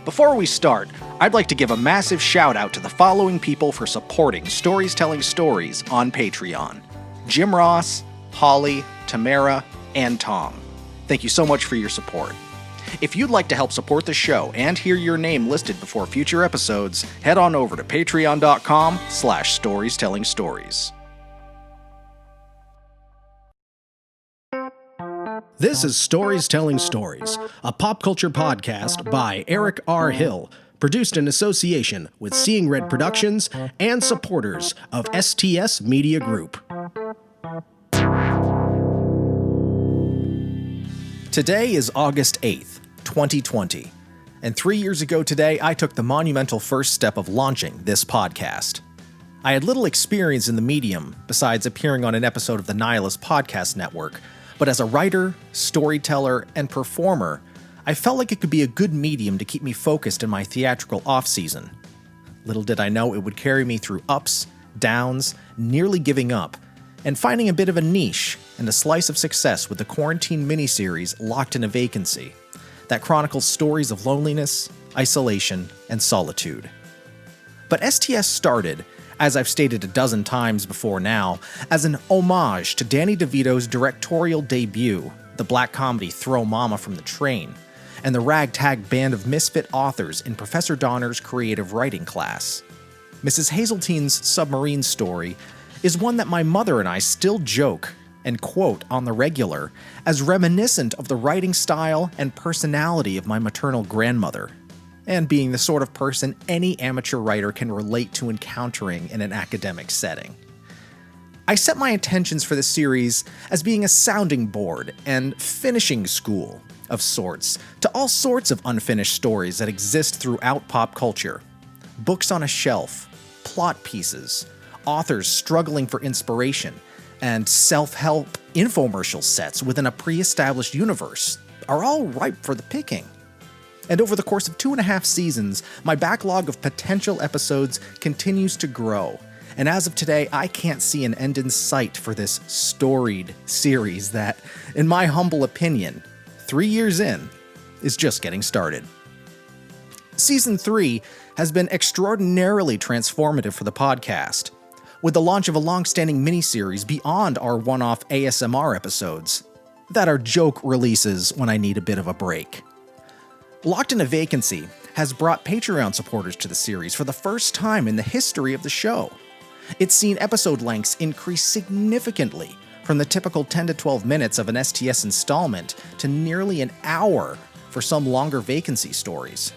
Before we start, I'd like to give a massive shout out to the following people for supporting Stories Telling Stories on Patreon: Jim Ross, Holly, Tamara, and Tom. Thank you so much for your support. If you'd like to help support the show and hear your name listed before future episodes, head on over to patreon.com/storiestellingstories. This is Stories Telling Stories, a pop culture podcast by Eric R. Hill, produced in association with Seeing Red Productions and supporters of STS Media Group. Today is August 8th, 2020, and 3 years ago today I took the monumental first step of launching this podcast. I had little experience in the medium besides appearing on an episode of the Nihilist Podcast Network, but as a writer, storyteller, and performer, I felt like it could be a good medium to keep me focused in my theatrical off-season. Little did I know it would carry me through ups, downs, nearly giving up, and finding a bit of a niche and a slice of success with the quarantine miniseries Locked in a Vacancy, that chronicles stories of loneliness, isolation, and solitude. But STS started, as I've stated a dozen times before now, as an homage to Danny DeVito's directorial debut, the black comedy Throw Mama from the Train, and the ragtag band of misfit authors in Professor Donner's creative writing class. Mrs. Hazeltine's submarine story is one that my mother and I still joke and quote on the regular as reminiscent of the writing style and personality of my maternal grandmother, and being the sort of person any amateur writer can relate to encountering in an academic setting. I set my intentions for this series as being a sounding board and finishing school of sorts to all sorts of unfinished stories that exist throughout pop culture. Books on a shelf, plot pieces, authors struggling for inspiration, and self-help infomercial sets within a pre-established universe are all ripe for the picking. And over the course of 2.5 seasons, my backlog of potential episodes continues to grow. And as of today, I can't see an end in sight for this storied series that, in my humble opinion, 3 years in, is just getting started. Season 3 has been extraordinarily transformative for the podcast, with the launch of a long-standing miniseries beyond our one-off ASMR episodes that are joke releases when I need a bit of a break. Locked in a Vacancy has brought Patreon supporters to the series for the first time in the history of the show. It's seen episode lengths increase significantly from the typical 10 to 12 minutes of an STS installment to nearly an hour for some longer vacancy stories.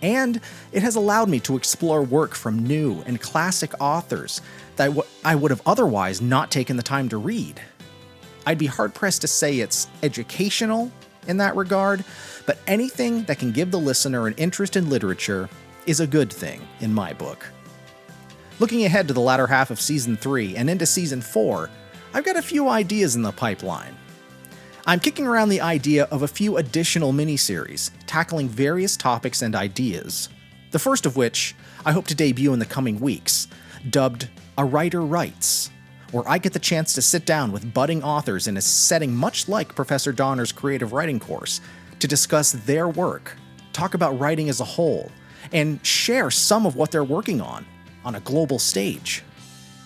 And it has allowed me to explore work from new and classic authors that I would have otherwise not taken the time to read. I'd be hard-pressed to say it's educational in that regard, but anything that can give the listener an interest in literature is a good thing in my book. Looking ahead to the latter half of Season 3 and into Season 4, I've got a few ideas in the pipeline. I'm kicking around the idea of a few additional miniseries, tackling various topics and ideas. The first of which I hope to debut in the coming weeks, dubbed A Writer Writes, where I get the chance to sit down with budding authors in a setting much like Professor Donner's creative writing course to discuss their work, talk about writing as a whole, and share some of what they're working on a global stage.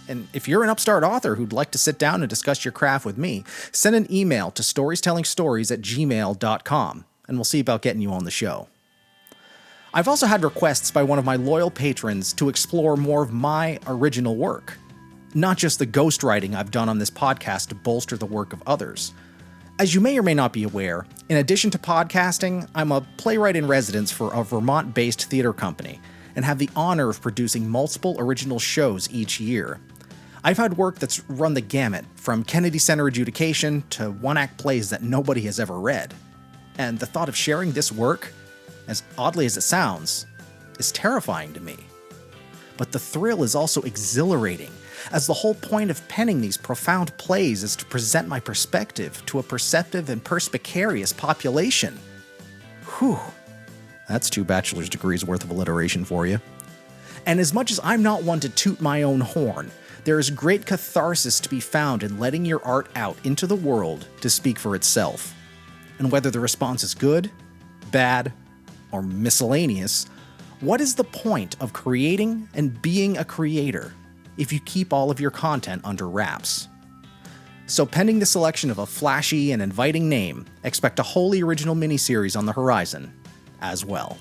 And if you're an upstart author who'd like to sit down and discuss your craft with me, send an email to storiestellingstories@gmail.com, and we'll see about getting you on the show. I've also had requests by one of my loyal patrons to explore more of my original work, not just the ghostwriting I've done on this podcast to bolster the work of others. As you may or may not be aware, in addition to podcasting, I'm a playwright in residence for a Vermont-based theater company, and have the honor of producing multiple original shows each year. I've had work that's run the gamut, from Kennedy Center adjudication to one-act plays that nobody has ever read. And the thought of sharing this work, as oddly as it sounds, is terrifying to me. But the thrill is also exhilarating, as the whole point of penning these profound plays is to present my perspective to a perceptive and perspicacious population. Whew, that's 2 bachelor's degrees worth of alliteration for you. And as much as I'm not one to toot my own horn, there is great catharsis to be found in letting your art out into the world to speak for itself. And whether the response is good, bad, or miscellaneous, what is the point of creating and being a creator if you keep all of your content under wraps? So pending the selection of a flashy and inviting name, expect a wholly original miniseries on the horizon as well.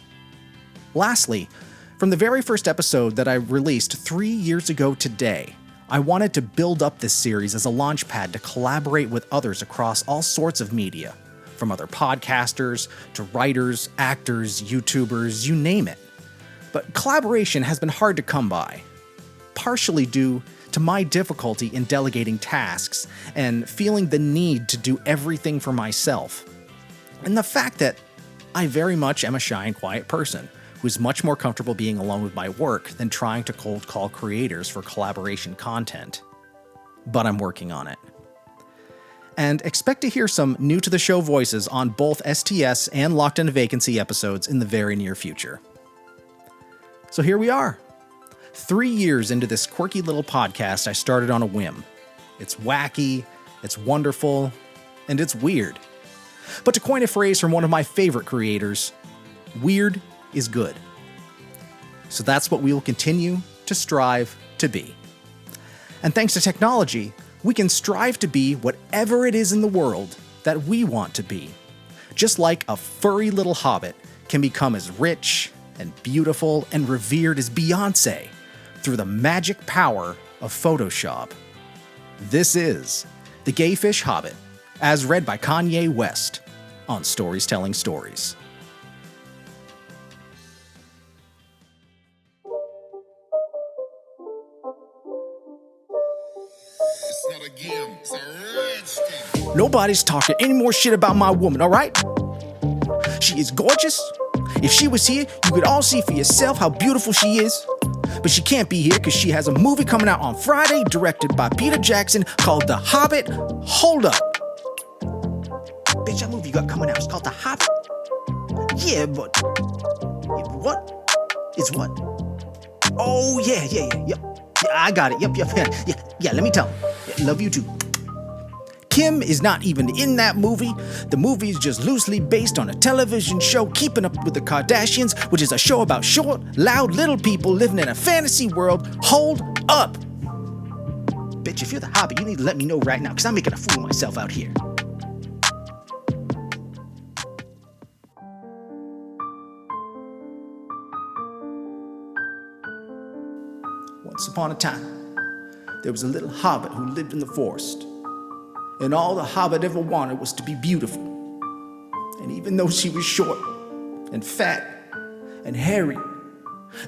Lastly, from the very first episode that I released 3 years ago today, I wanted to build up this series as a launchpad to collaborate with others across all sorts of media, from other podcasters to writers, actors, YouTubers, you name it. But collaboration has been hard to come by, partially due to my difficulty in delegating tasks and feeling the need to do everything for myself, and the fact that I very much am a shy and quiet person who's much more comfortable being alone with my work than trying to cold call creators for collaboration content. But I'm working on it. And expect to hear some new to the show voices on both STS and Locked Into Vacancy episodes in the very near future. So here we are. 3 years into this quirky little podcast I started on a whim. It's wacky, it's wonderful, and it's weird. But to coin a phrase from one of my favorite creators, weird is good. So that's what we will continue to strive to be. And thanks to technology, we can strive to be whatever it is in the world that we want to be. Just like a furry little hobbit can become as rich and beautiful and revered as Beyoncé through the magic power of Photoshop. This is The Gay Fish Hobbit, as read by Kanye West on Stories Telling Stories. It's not a game, it's a rich thing. Nobody's talking any more shit about my woman, alright? She is gorgeous. If she was here, you could all see for yourself how beautiful she is. But she can't be here because she has a movie coming out on Friday directed by Peter Jackson called The Hobbit. Hold up. Bitch, that movie you got coming out is called The Hobbit? Yeah, but... what? It's what? Oh, yeah, I got it. Yep, yeah, let me tell him. Yeah, love you too. Kim is not even in that movie. The movie is just loosely based on a television show, Keeping Up with the Kardashians, which is a show about short, loud little people living in a fantasy world. Hold up. Bitch, if you're the Hobbit, you need to let me know right now, because I'm making a fool of myself out here. Once upon a time, there was a little hobbit who lived in the forest. And all the hobbit ever wanted was to be beautiful. And even though she was short and fat and hairy,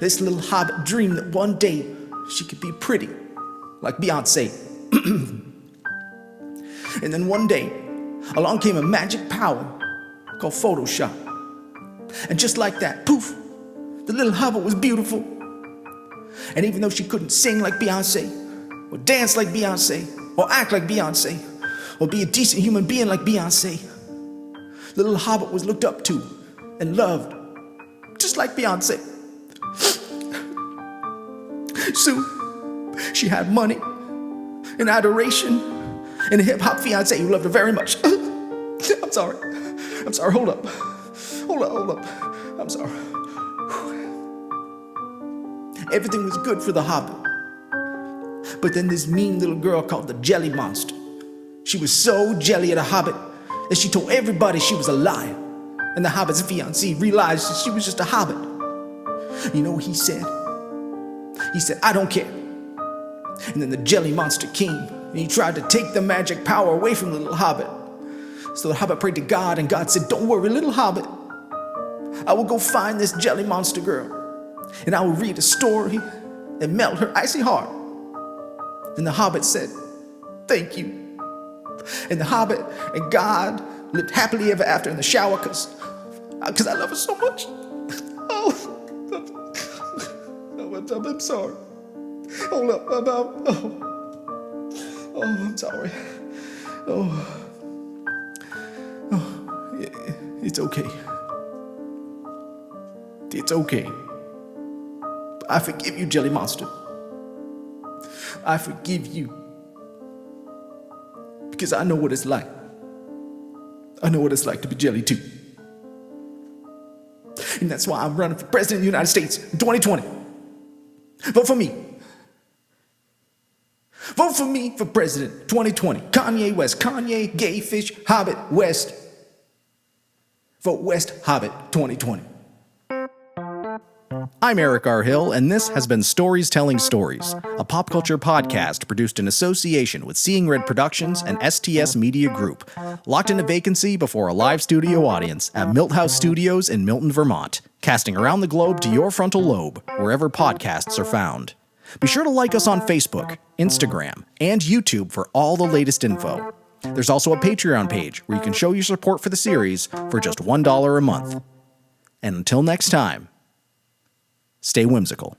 this little hobbit dreamed that one day she could be pretty, like Beyoncé. And then one day, along came a magic power called Photoshop. And just like that, poof, the little hobbit was beautiful. And even though she couldn't sing like Beyoncé, or dance like Beyoncé, or act like Beyoncé, or be a decent human being like Beyoncé, the little hobbit was looked up to and loved, just like Beyoncé. So, she had money and adoration and a hip-hop fiancé who loved her very much. I'm sorry, hold up. I'm sorry. Everything was good for the hobbit. But then this mean little girl called the Jelly Monster. She was so jelly at a hobbit that she told everybody she was a liar. And the hobbit's fiancé realized that she was just a hobbit. You know what he said? He said, I don't care. And then the Jelly Monster came and he tried to take the magic power away from the little hobbit. So the hobbit prayed to God and God said, don't worry, little hobbit. I will go find this Jelly Monster girl and I will read a story and melt her icy heart. And the hobbit said, thank you. And the hobbit and God lived happily ever after in the shower because I love her so much. I'm sorry. Hold up. I'm sorry. It's okay. It's okay. I forgive you, Jelly Monster. I forgive you. Because I know what it's like. I know what it's like to be jelly too. And that's why I'm running for president of the United States in 2020. Vote for me. Vote for me for president 2020. Kanye West. Kanye, Gay Fish Hobbit, West. Vote West Hobbit 2020. I'm Eric R. Hill, and this has been Stories Telling Stories, a pop culture podcast produced in association with Seeing Red Productions and STS Media Group, locked in a vacancy before a live studio audience at Milt House Studios in Milton, Vermont, casting around the globe to your frontal lobe, wherever podcasts are found. Be sure to like us on Facebook, Instagram, and YouTube for all the latest info. There's also a Patreon page where you can show your support for the series for just $1 a month. And until next time, stay whimsical.